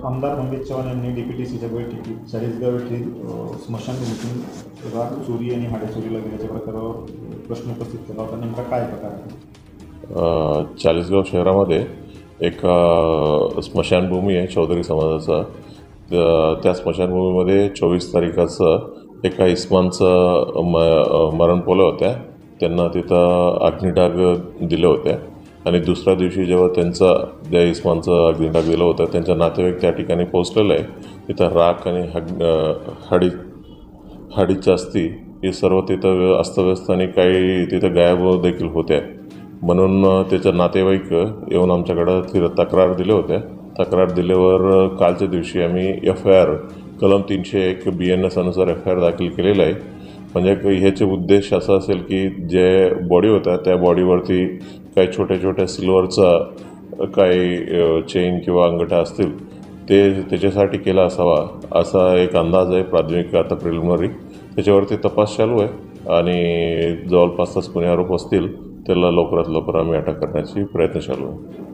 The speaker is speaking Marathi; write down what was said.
आमदार मंगेश चव्हाण यांनी DPTCच्या बैठकीत चाळीसगाव येथील स्मशानभूमीतून राख चोरी आणि हाडे चोरीला गेल्याच्या प्रकारावर प्रश्न उपस्थित केला होता. नेमका काय प्रकार आहे? चाळीसगाव शहरामध्ये एक स्मशानभूमी आहे चौधरी समाजाचा. त्या स्मशानभूमीमध्ये 24 तारखेचं एका इस्मांचं मरण पावलं होत्या. त्यांना तिथं अग्निडाग दिले होते आणि दुसऱ्या दिवशी जेव्हा त्यांचा ज्या इस्मांचं अग्निडाग दिलं होतं त्यांच्या नातेवाईक त्या ठिकाणी पोहोचलेलं आहे. तिथं राख आणि हाडीच्या अस्थी हे सर्व तिथं अस्तव्यस्त आणि काही तिथं गायब देखील होत्या. म्हणून त्याच्या नातेवाईक येऊन आमच्याकडं तक्रार दिले होते. तक्रार दिल्यावर कालच्या दिवशी आम्ही FIR कलम 301 BNS अनुसार FIR दाखल केलेला आहे. म्हणजे ह्याचे उद्देश असा असेल की जे बॉडी होत्या त्या बॉडीवरती काही छोट्या छोट्या सिल्वरचा काही चेन किंवा अंगठा असतील ते त्याच्यासाठी केला असावा असा एक अंदाज आहे प्राथमिक आता प्रिलिमिनरी. त्याच्यावरती तपास चालू आहे आणि जवळपास 5 गुन्हे आरोप असतील त्याला लवकरात लवकर आम्ही अटक करण्याची प्रयत्न चालू आहे.